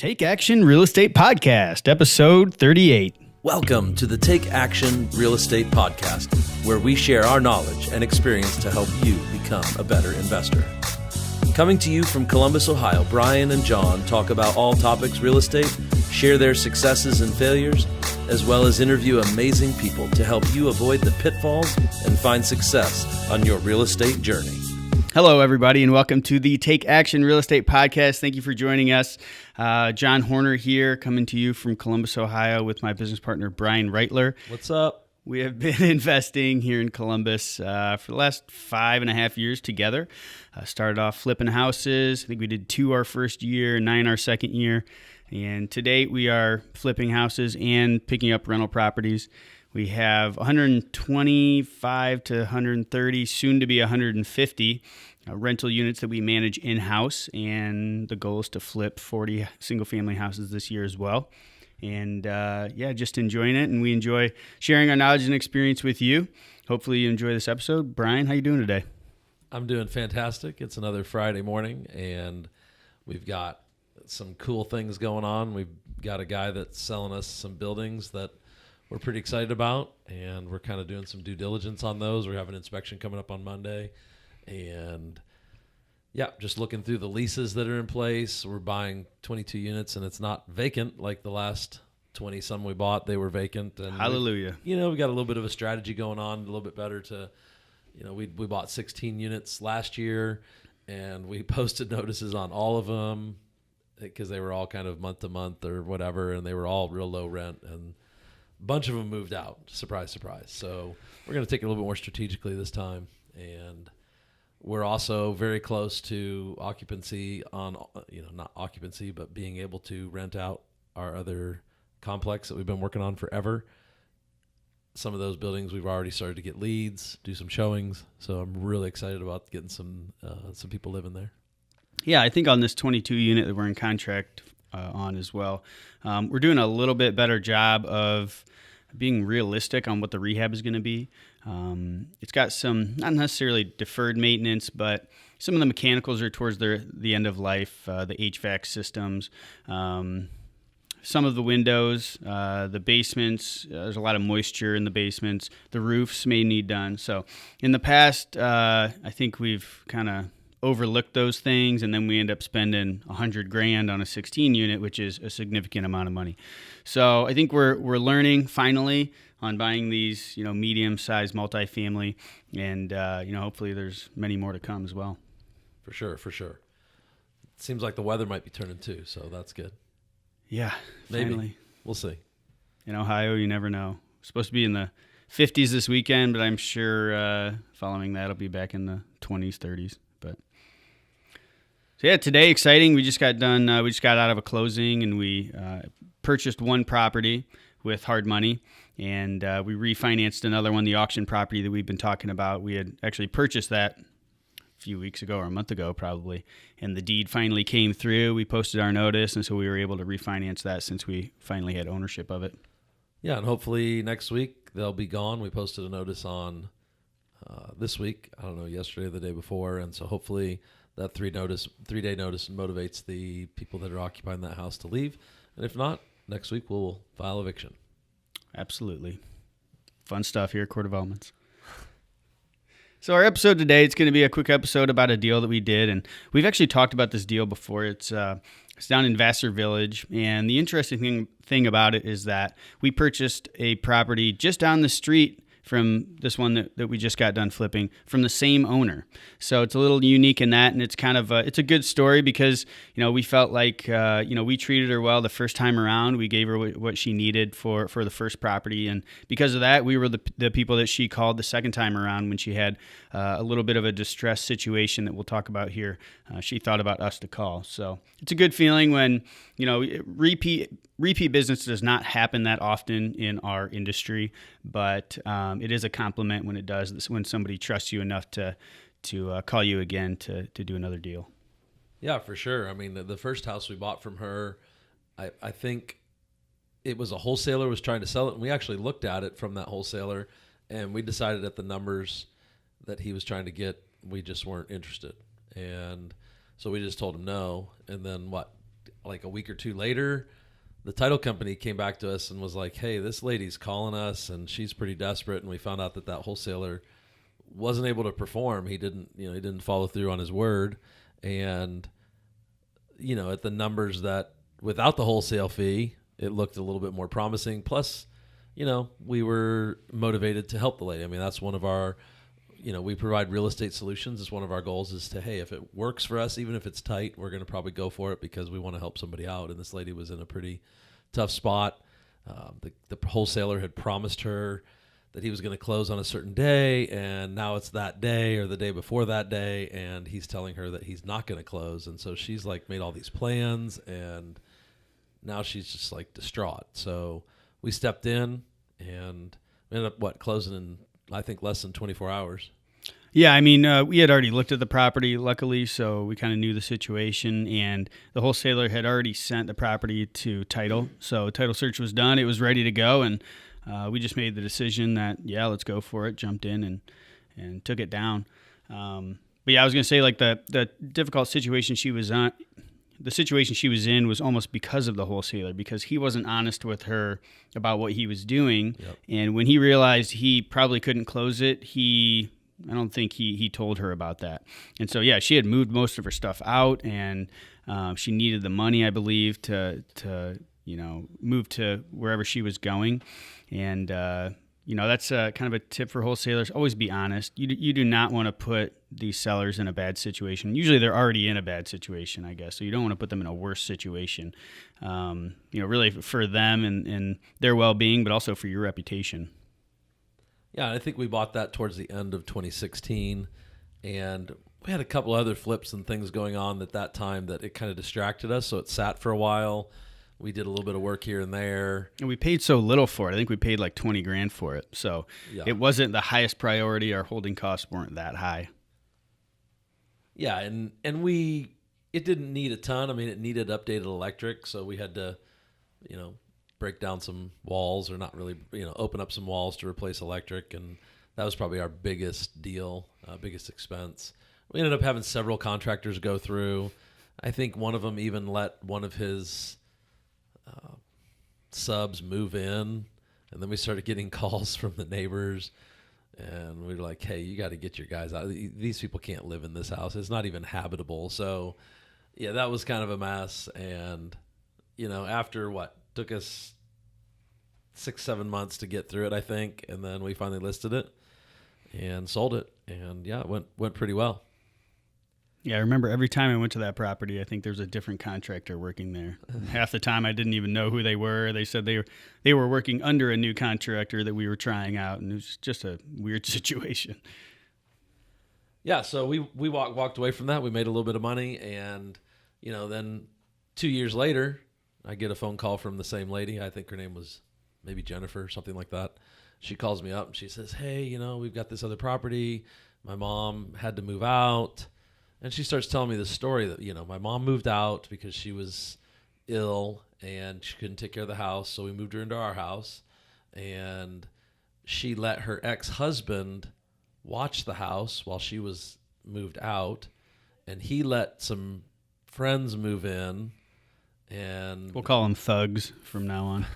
Take Action Real Estate Podcast, episode 38. Welcome to the Take Action Real Estate Podcast, where we share our knowledge and experience to help you become a better investor. Coming to you from Columbus, Ohio, Brian and John talk about all topics real estate, share their successes and failures, as well as interview amazing people to help you avoid the pitfalls and find success on your real estate journey. Hello, everybody, and welcome to the Take Action Real Estate Podcast. Thank you for joining us. John Horner here, coming to you from Columbus, Ohio, with my business partner, Brian Reitler. What's up? We have been investing here in Columbus for the last 5.5 years together. Started off flipping houses. I think we did 2 our first year, 9 our second year. And to date, we are flipping houses and picking up rental properties. We have 125 to 130, soon to be 150 rental units that we manage in-house, and the goal is to flip 40 single-family houses this year as well. And just enjoying it, and we enjoy sharing our knowledge and experience with you. Hopefully you enjoy this episode. Brian, how you doing today? I'm doing fantastic. It's another Friday morning, and we've got some cool things going on. We've got a guy that's selling us some buildings that we're pretty excited about, and we're kind of doing some due diligence on those. We have an inspection coming up on Monday, and just looking through the leases that are in place. We're buying 22 units, and it's not vacant like the last 20 some we bought. They were vacant. And hallelujah. We got a little bit of a strategy going on, a little bit better to, we bought 16 units last year, and we posted notices on all of them because they were all kind of month to month or whatever, and they were all real low rent, and a bunch of them moved out. Surprise, surprise. So we're going to take it a little bit more strategically this time, and we're also very close to occupancy on, not occupancy, but being able to rent out our other complex that we've been working on forever. Some of those buildings we've already started to get leads, do some showings. So I'm really excited about getting some people living there. Yeah, I think on this 22 unit that we're in contract on as well, we're doing a little bit better job of being realistic on what the rehab is going to be. It's got some, not necessarily deferred maintenance, but some of the mechanicals are towards the end of life, the HVAC systems, some of the windows, the basements, there's a lot of moisture in the basements, the roofs may need done. So in the past, I think we've kind of overlooked those things, and then we end up spending $100,000 on a 16 unit, which is a significant amount of money. So I think we're learning finally on buying these, medium-sized multifamily, and hopefully there's many more to come as well. For sure. It seems like the weather might be turning too, so that's good. Yeah, maybe. Finally. We'll see. In Ohio, you never know. It's supposed to be in the 50s this weekend, but I'm sure following that it'll be back in the 20s, 30s. So today, exciting. We just got done. We just got out of a closing, and we purchased one property with hard money, and we refinanced another one, the auction property that we've been talking about. We had actually purchased that a few weeks ago or a month ago probably, and the deed finally came through. We posted our notice, and so we were able to refinance that since we finally had ownership of it. Yeah, and hopefully next week they'll be gone. We posted a notice on this week, I don't know, yesterday or the day before, and so hopefully that 3-day notice motivates the people that are occupying that house to leave. And if not, next week we'll file eviction. Absolutely. Fun stuff here at Core Developments. So our episode today, it's going to be a quick episode about a deal that we did. And we've actually talked about this deal before. It's down in VASSOR Village. And the interesting thing about it is that we purchased a property just down the street from this one that we just got done flipping from the same owner. So it's a little unique in that, and it's kind of it's a good story because, we felt like, we treated her well the first time around. We gave her what she needed for the first property, and because of that, we were the people that she called the second time around when she had a little bit of a distress situation that we'll talk about here. She thought about us to call. So it's a good feeling when, repeat business does not happen that often in our industry, but it is a compliment when it does, when somebody trusts you enough to call you again to do another deal. Yeah, for sure. I mean, the first house we bought from her, I think it was a wholesaler was trying to sell it, and we actually looked at it from that wholesaler, and we decided at the numbers that he was trying to get, we just weren't interested. And so we just told him no. And then like a week or two later, the title company came back to us and was like, hey, this lady's calling us and she's pretty desperate. And we found out that wholesaler wasn't able to perform. He didn't follow through on his word. And, at the numbers that without the wholesale fee, it looked a little bit more promising. Plus, we were motivated to help the lady. I mean, that's one of our, we provide real estate solutions. It's one of our goals is to, hey, if it works for us, even if it's tight, we're going to probably go for it because we want to help somebody out. And this lady was in a pretty tough spot. The wholesaler had promised her that he was going to close on a certain day, and now it's that day or the day before that day, and he's telling her that he's not going to close. And so she's like made all these plans, and now she's just like distraught. So we stepped in and we ended up closing in, I think, less than 24 hours. Yeah, I mean, we had already looked at the property, luckily, so we kind of knew the situation, and the wholesaler had already sent the property to title. So title search was done. It was ready to go, and we just made the decision that, yeah, let's go for it, jumped in and took it down. But yeah, I was going to say, like, the difficult situation she was on, the situation she was in was almost because of the wholesaler, because he wasn't honest with her about what he was doing. Yep. And when he realized he probably couldn't close it, I don't think he told her about that. And so, yeah, she had moved most of her stuff out, and she needed the money, I believe, to move to wherever she was going. And, that's kind of a tip for wholesalers. Always be honest. You do not want to put these sellers in a bad situation. Usually they're already in a bad situation, I guess. So you don't want to put them in a worse situation, really for them and their well-being, but also for your reputation. Yeah, I think we bought that towards the end of 2016, and we had a couple other flips and things going on at that time that it kind of distracted us, so it sat for a while. We did a little bit of work here and there. And we paid so little for it. I think we paid like $20,000 for it. So yeah. It wasn't the highest priority. Our holding costs weren't that high. Yeah, and it didn't need a ton. I mean, it needed updated electric, so we had to, break down some walls, or not really, open up some walls to replace electric, and that was probably our biggest deal, biggest expense. We ended up having several contractors go through. I think one of them even let one of his subs move in, and then we started getting calls from the neighbors, and we were like, hey, you got to get your guys out. These people can't live in this house. It's not even habitable. So yeah, that was kind of a mess. And after took us 6-7 months to get through it, I think, and then we finally listed it and sold it, and yeah, it went pretty well. Yeah, I remember every time I went to that property, I think there was a different contractor working there. Half the time I didn't even know who they were. They said they were working under a new contractor that we were trying out, and it was just a weird situation. Yeah, so we walked away from that. We made a little bit of money, and then 2 years later, I get a phone call from the same lady. I think her name was maybe Jennifer, something like that. She calls me up and she says, hey, we've got this other property. My mom had to move out. And she starts telling me the story that, my mom moved out because she was ill and she couldn't take care of the house. So we moved her into our house, and she let her ex-husband watch the house while she was moved out. And he let some friends move in, and we'll call them thugs from now on.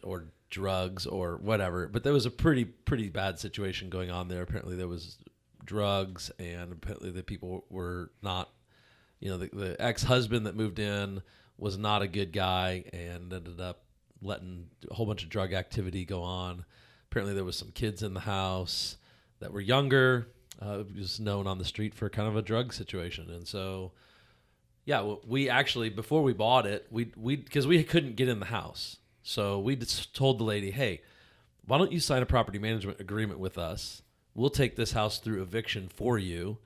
Or drugs or whatever. But there was a pretty bad situation going on there. Apparently there was drugs, and apparently the people were not, the ex-husband that moved in was not a good guy and ended up letting a whole bunch of drug activity go on. Apparently there was some kids in the house that were younger. It was known on the street for kind of a drug situation. And so, yeah, we actually, before we bought it, because we couldn't get in the house. So we just told the lady, hey, why don't you sign a property management agreement with us? We'll take this house through eviction for you.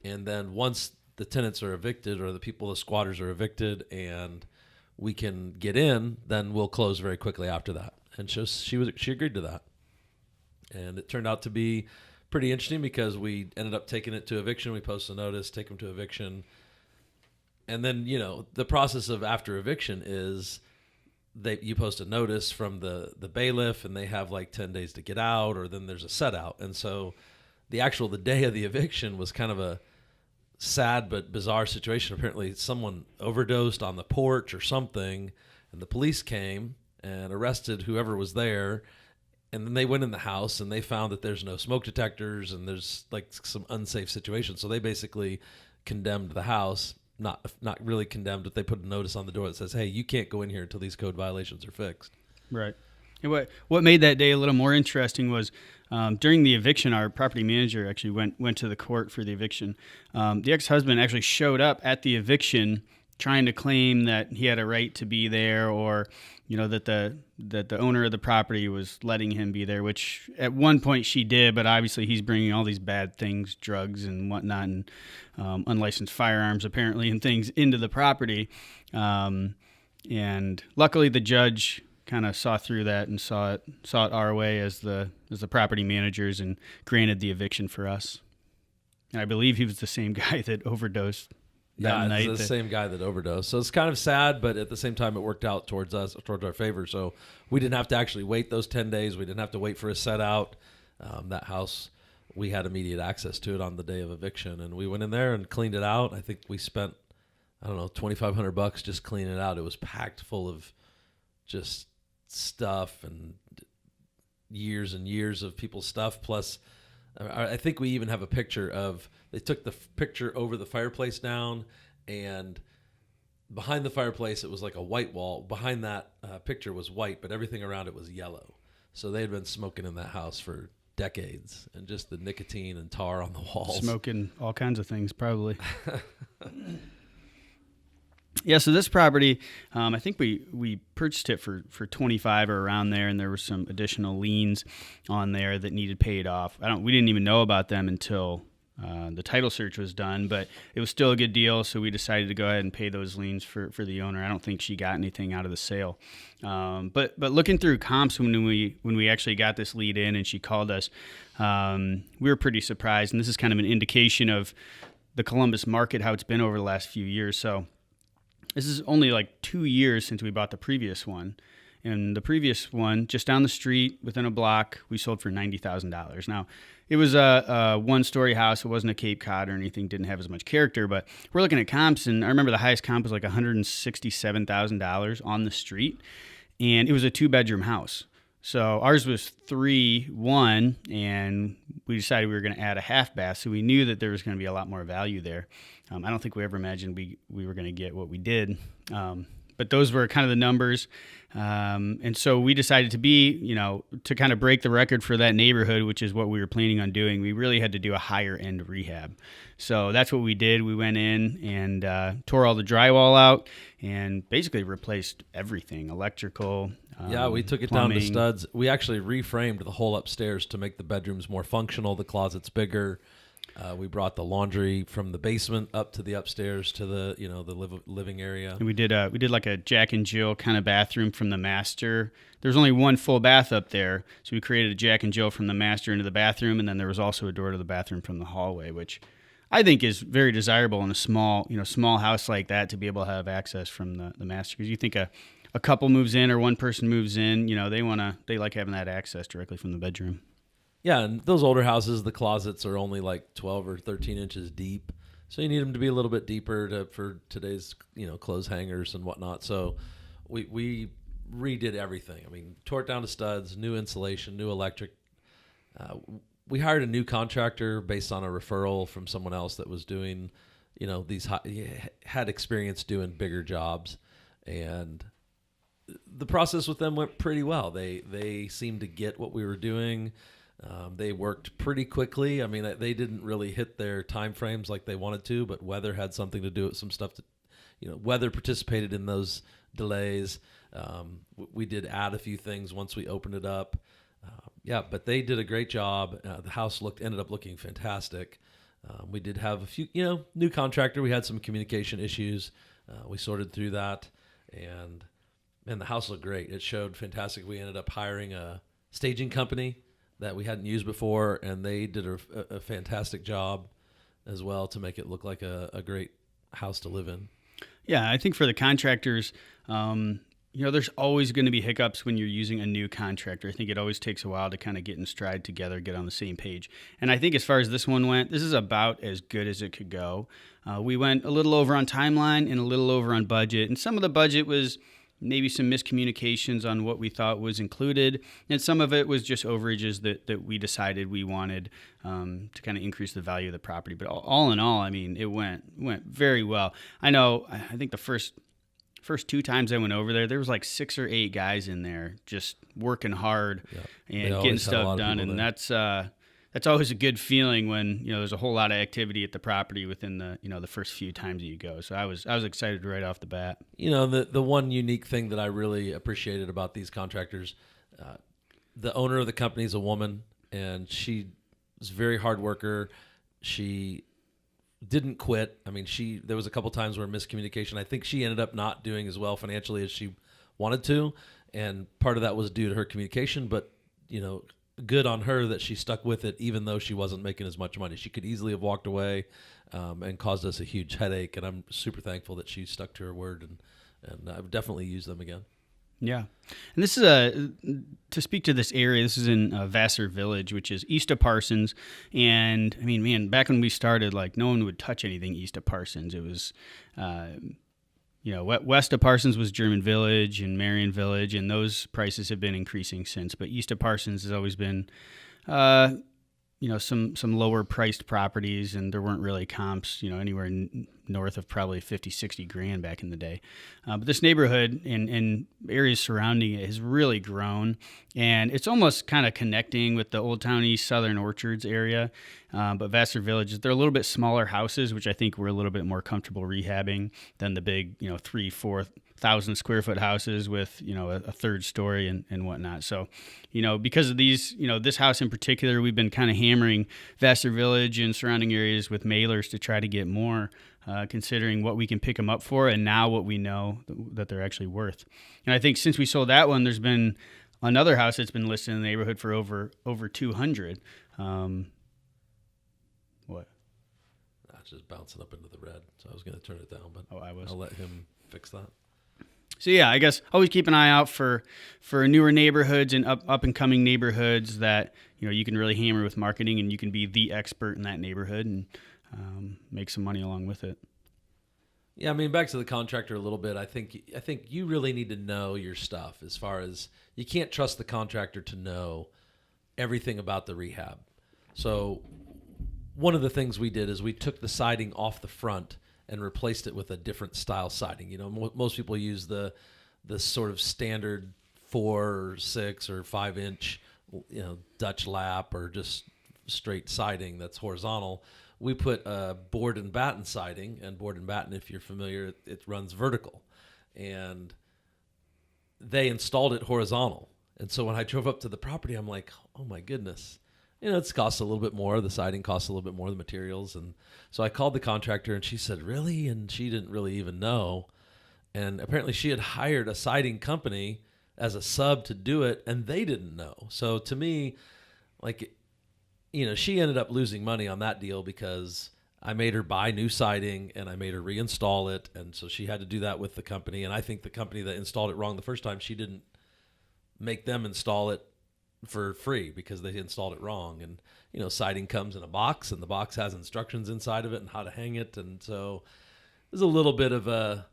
And then once the tenants are evicted, or the squatters are evicted, and we can get in, then we'll close very quickly after that. And she agreed to that. And it turned out to be pretty interesting because we ended up taking it to eviction. We posted a notice, take them to eviction. And then, the process of after eviction is you post a notice from the bailiff, and they have like 10 days to get out, or then there's a set out. And so the day of the eviction was kind of sad but bizarre situation. Apparently someone overdosed on the porch or something, and the police came and arrested whoever was there. And then they went in the house and they found that there's no smoke detectors and there's like some unsafe situations. So they basically condemned the house. Not really condemned, but they put a notice on the door that says, "Hey, you can't go in here until these code violations are fixed." Right. And what made that day a little more interesting was during the eviction, our property manager actually went to the court for the eviction. The ex-husband actually showed up at the eviction trying to claim that he had a right to be there, or that the owner of the property was letting him be there, which at one point she did, but obviously he's bringing all these bad things, drugs and whatnot, and unlicensed firearms apparently and things into the property. And luckily the judge kind of saw through that and saw it our way as the property managers and granted the eviction for us. And I believe he was the same guy that overdosed that night. It's the same guy that overdosed. So it's kind of sad, but at the same time, it worked out towards our favor. So we didn't have to actually wait those 10 days. We didn't have to wait for a set out. That house, we had immediate access to it on the day of eviction, and we went in there and cleaned it out. I think we spent, I don't know, $2,500 just cleaning it out. It was packed full of just stuff and years and years of people's stuff. Plus, I think we even have a picture of, they took the picture over the fireplace down, and behind the fireplace, it was like a white wall. Behind that picture was white, but everything around it was yellow. So they had been smoking in that house for decades, and just the nicotine and tar on the walls. Smoking all kinds of things, probably. Yeah, so this property, I think we purchased it for $25 or around there, and there were some additional liens on there that needed paid off. We didn't even know about them until the title search was done, but it was still a good deal, so we decided to go ahead and pay those liens for the owner. I don't think she got anything out of the sale. But looking through comps when we actually got this lead in and she called us, we were pretty surprised, and this is kind of an indication of the Columbus market, how it's been over the last few years. So this is only like 2 years since we bought the previous one. And the previous one, just down the street, within a block, we sold for $90,000. Now, it was a one-story house. It wasn't a Cape Cod or anything. Didn't have as much character. But we're looking at comps, and I remember the highest comp was like $167,000 on the street. And it was a two-bedroom house. So ours was 3-1, and we decided we were going to add a half bath. So we knew that there was going to be a lot more value there. I don't think we ever imagined we were going to get what we did. But those were kind of the numbers. And so we decided to kind of break the record for that neighborhood, which is what we were planning on doing. We really had to do a higher end rehab. So that's what we did. We went in and tore all the drywall out and basically replaced everything, electrical. Yeah, we took it plumbing. down to studs. We actually reframed the whole upstairs to make the bedrooms more functional, the closets bigger. We brought the laundry from the basement up to the upstairs to the living area. And we did like a Jack and Jill kind of bathroom from the master. There's only one full bath up there, so we created a Jack and Jill from the master into the bathroom, and then there was also a door to the bathroom from the hallway, which I think is very desirable in a small house like that, to be able to have access from the master. Because you think a couple moves in or one person moves in, they like having that access directly from the bedroom. Yeah, and those older houses, the closets are only like 12 or 13 inches deep. So you need them to be a little bit deeper for today's, clothes hangers and whatnot. So we redid everything. I mean, tore it down to studs, new insulation, new electric. We hired a new contractor based on a referral from someone else that was doing, had experience doing bigger jobs. And the process with them went pretty well. They seemed to get what we were doing. They worked pretty quickly. I mean, they didn't really hit their time frames like they wanted to, but weather had something to do with some stuff. Weather participated in those delays. We did add a few things once we opened it up. But they did a great job. The house ended up looking fantastic. We did have a few, new contractor. We had some communication issues. We sorted through that, and the house looked great. It showed fantastic. We ended up hiring a staging company that we hadn't used before, and they did a fantastic job as well to make it look like a great house to live in. Yeah, I think for the contractors, there's always going to be hiccups when you're using a new contractor. I think it always takes a while to kind of get in stride together, get on the same page. And I think as far as this one went, this is about as good as it could go. We went a little over on timeline and a little over on budget. And some of the budget was maybe some miscommunications on what we thought was included. And some of it was just overages that we decided we wanted to kind of increase the value of the property. But all in all, I mean, it went very well. I know, I think the first 2 times I went over there was like 6 or 8 guys in there just working hard and getting stuff done. And that's always a good feeling when, there's a whole lot of activity at the property within the first few times that you go. So I was excited right off the bat. The one unique thing that I really appreciated about these contractors, the owner of the company is a woman, and she was a very hard worker. She didn't quit. I mean, there was a couple times where miscommunication. I think she ended up not doing as well financially as she wanted to, and part of that was due to her communication. But good on her that she stuck with it, even though she wasn't making as much money. She could easily have walked away and caused us a huge headache. And I'm super thankful that she stuck to her word, and I've definitely used them again. Yeah. And this is to speak to this area, this is in VASSOR Village, which is east of Parsons. And I mean, man, back when we started, like no one would touch anything east of Parsons. It was, west of Parsons was German Village and Marion Village, and those prices have been increasing since. But east of Parsons has always been, some lower priced properties, and there weren't really comps, anywhere north of probably 50, 60 grand back in the day. But this neighborhood and areas surrounding it has really grown, and it's almost kind of connecting with the Old Town East Southern Orchards area. But VASSOR Village, they're a little bit smaller houses, which I think we're a little bit more comfortable rehabbing than the big, 3,000-4,000 square foot houses with, a third story and whatnot. So, because of these, this house in particular, we've been kind of hammering VASSOR Village and surrounding areas with mailers to try to get more, considering what we can pick them up for and now what we know that they're actually worth. And I think since we sold that one, there's been another house that's been listed in the neighborhood for over 200. What? That's just bouncing up into the red. So I was going to turn it down, but I'll let him fix that. So yeah, I guess always keep an eye out for newer neighborhoods and up and coming neighborhoods that you can really hammer with marketing, and you can be the expert in that neighborhood and make some money along with it. Yeah, I mean, back to the contractor a little bit. I think you really need to know your stuff. As far as you can't trust the contractor to know everything about the rehab. So one of the things we did is we took the siding off the front and replaced it with a different style siding. Most people use the sort of standard 4, 6, or 5 inch, Dutch lap or just straight siding that's horizontal. We put a board and batten siding, and board and batten, if you're familiar, it runs vertical, and they installed it horizontal. And so when I drove up to the property, I'm like, oh my goodness. It's cost a little bit more. The siding costs a little bit more, the materials. And so I called the contractor, and she said, really? And she didn't really even know. And apparently she had hired a siding company as a sub to do it, and they didn't know. So to me, she ended up losing money on that deal because I made her buy new siding and I made her reinstall it. And so she had to do that with the company. And I think the company that installed it wrong the first time, she didn't make them install it for free because they installed it wrong. And siding comes in a box, and the box has instructions inside of it and how to hang it. And so there's a little bit of a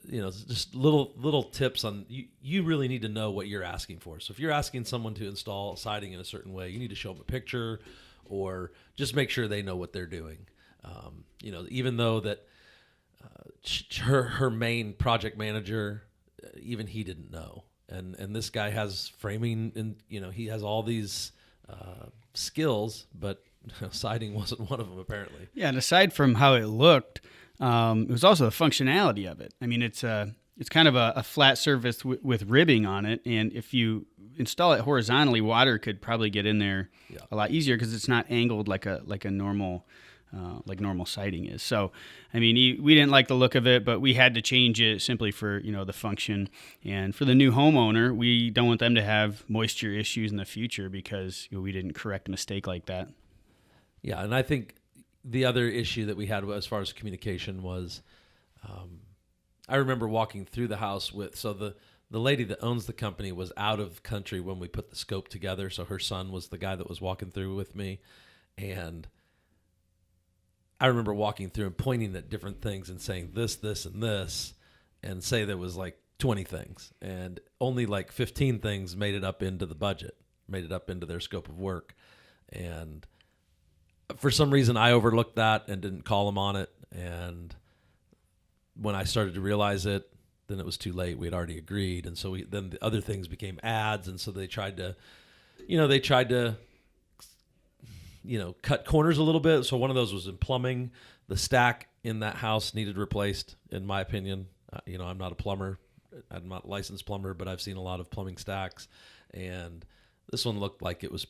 just little tips on you really need to know what you're asking for. So if you're asking someone to install siding in a certain way, you need to show them a picture or just make sure they know what they're doing. Even though that her main project manager, even he didn't know. And this guy has framing, and he has all these skills, but siding wasn't one of them apparently. Yeah, and aside from how it looked, it was also the functionality of it. I mean, it's kind of a flat surface with ribbing on it, and if you install it horizontally, water could probably get in there a lot easier because it's not angled like a normal siding is. So, I mean, we didn't like the look of it, but we had to change it simply for, the function. And for the new homeowner, we don't want them to have moisture issues in the future because we didn't correct a mistake like that. Yeah, and I think the other issue that we had as far as communication was, I remember walking through the house the lady that owns the company was out of country when we put the scope together. So her son was the guy that was walking through with me. And I remember walking through and pointing at different things and saying this, this, and this, and say there was like 20 things. And only like 15 things made it up into the budget, made it up into their scope of work. And for some reason, I overlooked that and didn't call them on it. And when I started to realize it, then it was too late. We had already agreed. And so then the other things became ads. And so they tried to, cut corners a little bit. So one of those was in plumbing. The stack in that house needed replaced, in my opinion. I'm not a plumber. I'm not a licensed plumber, but I've seen a lot of plumbing stacks. And this one looked like it was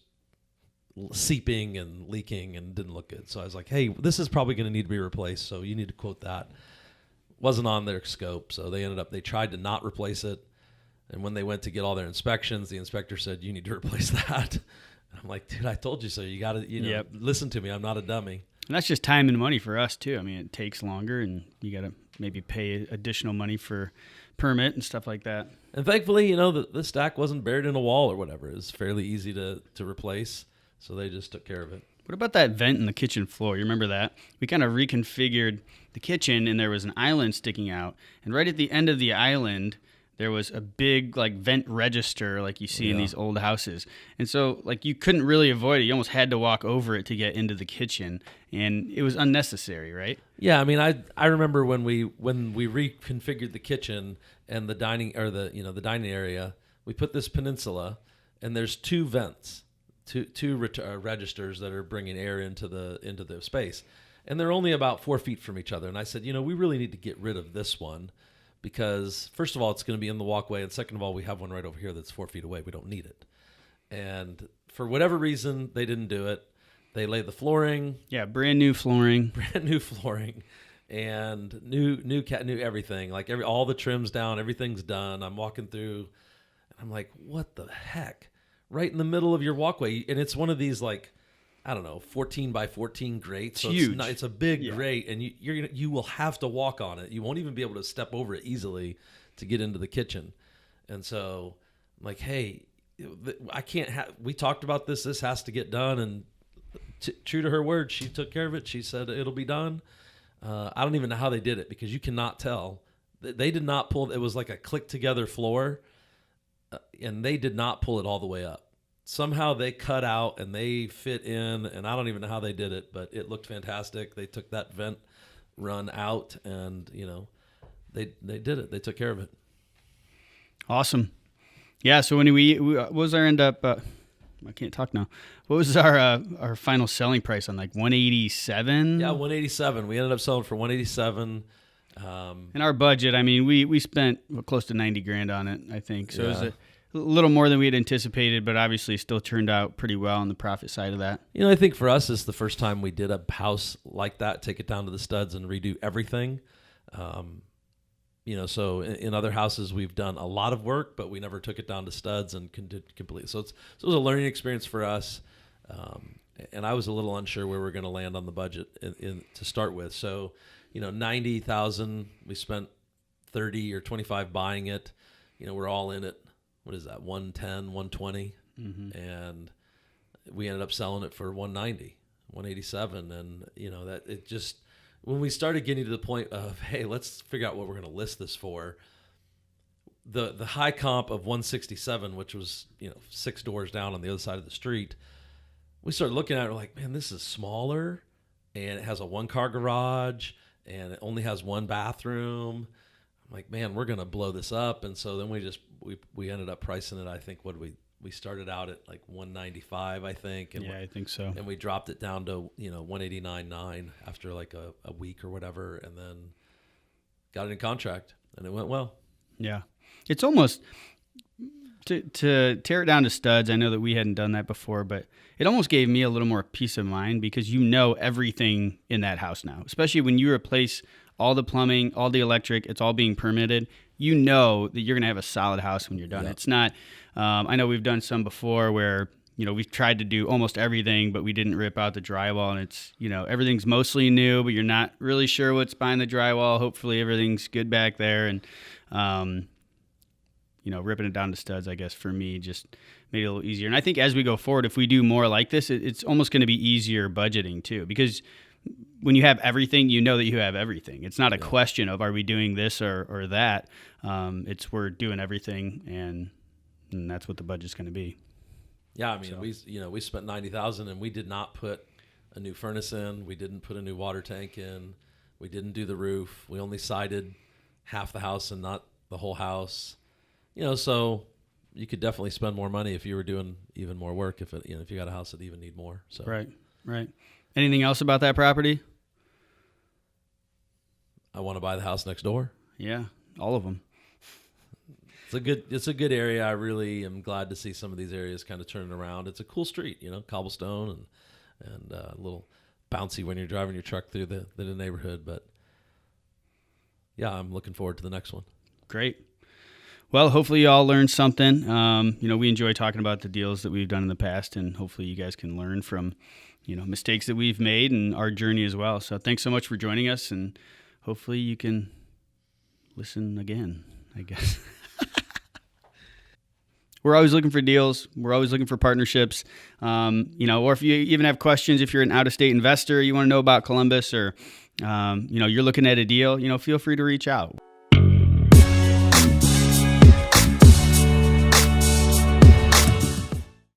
seeping and leaking and didn't look good. So I was like, hey, this is probably going to need to be replaced. So you need to quote that. Wasn't on their scope. So they tried to not replace it. And when they went to get all their inspections, the inspector said, you need to replace that. And I'm like, dude, I told you so. You got to, listen to me. I'm not a dummy. And that's just time and money for us too. I mean, it takes longer and you got to maybe pay additional money for permit and stuff like that. And thankfully, the stack wasn't buried in a wall or whatever. It was fairly easy to replace. So they just took care of it. What about that vent in the kitchen floor? You remember that? We kind of reconfigured the kitchen and there was an island sticking out. And right at the end of the island, there was a big like vent register like you see in these old houses. And so like you couldn't really avoid it. You almost had to walk over it to get into the kitchen. And it was unnecessary, right? Yeah, I mean, I remember when we reconfigured the kitchen and the dining or the dining area, we put this peninsula and there's two vents. Two registers that are bringing air into the space, and they're only about 4 feet from each other. And I said, we really need to get rid of this one because first of all, it's going to be in the walkway, and second of all, we have one right over here that's 4 feet away. We don't need it. And for whatever reason, they didn't do it. They laid the flooring. Yeah, brand new flooring, and new everything. Like all the trims down, everything's done. I'm walking through, and I'm like, what the heck? Right in the middle of your walkway. And it's one of these, like, I don't know, 14 by 14 grates. So huge. It's a big grate, and you will have to walk on it. You won't even be able to step over it easily to get into the kitchen. And so I'm like, hey, I can't have, we talked about this. This has to get done. And true to her word, she took care of it. She said it'll be done. I don't even know how they did it because you cannot tell. They did not pull, it was like a click together floor. And they did not pull it all the way up. Somehow they cut out and they fit in, and I don't even know how they did it, but it looked fantastic. They took that vent run out, and they did it. They took care of it. Awesome. Yeah. So when what was our end up? I can't talk now. What was our final selling price on like 187? Yeah, 187. We ended up selling for 187. In our budget, I mean, we spent close to 90 grand on it, I think. So it was a little more than we had anticipated, but obviously still turned out pretty well on the profit side of that. I think for us, it's the first time we did a house like that, take it down to the studs and redo everything. So in other houses, we've done a lot of work, but we never took it down to studs and complete. So it was a learning experience for us. And I was a little unsure where we were going to land on the budget to start with. So, 90,000, we spent 30 or 25 buying it. We're all in it. What is that? 110, 120. Mm-hmm. And we ended up selling it for 190, 187. And, that it just, when we started getting to the point of, hey, let's figure out what we're going to list this for, the high comp of 167, which was, 6 doors down on the other side of the street, we started looking at it, we're like, man, this is smaller and it has a 1-car garage and it only has 1 bathroom. I'm like, man, we're going to blow this up. And so then we ended up pricing it. I think we started out at like 195, I think. And I think so. And we dropped it down to, 189.9 after like a week or whatever. And then got it in contract and it went well. Yeah. It's almost to tear it down to studs. I know that we hadn't done that before, but it almost gave me a little more peace of mind because everything in that house now, especially when you replace all the plumbing, all the electric, it's all being permitted. That you're going to have a solid house when you're done. Yep. It's not, I know we've done some before where, we've tried to do almost everything, but we didn't rip out the drywall and it's, everything's mostly new, but you're not really sure what's behind the drywall. Hopefully everything's good back there. And, ripping it down to studs, I guess, for me, just made it a little easier. And I think as we go forward, if we do more like this, it's almost going to be easier budgeting too, because when you have everything, you know that you have everything. It's not a question of, are we doing this or that? It's we're doing everything, and that's what the budget's going to be. Yeah, I mean, we spent $90,000 and we did not put a new furnace in. We didn't put a new water tank in. We didn't do the roof. We only sided half the house and not the whole house. So you could definitely spend more money if you were doing even more work. If you got a house that even need more. So right. Anything else about that property? I want to buy the house next door. Yeah, all of them. It's a good area. I really am glad to see some of these areas kind of turning around. It's a cool street, cobblestone and a little bouncy when you're driving your truck through the neighborhood. But yeah, I'm looking forward to the next one. Great. Well, hopefully you all learned something. We enjoy talking about the deals that we've done in the past, and hopefully you guys can learn from, mistakes that we've made and our journey as well. So thanks so much for joining us, and hopefully you can listen again, I guess. We're always looking for deals. We're always looking for partnerships. Or if you even have questions, if you're an out-of-state investor, you want to know about Columbus, or, you're looking at a deal, feel free to reach out.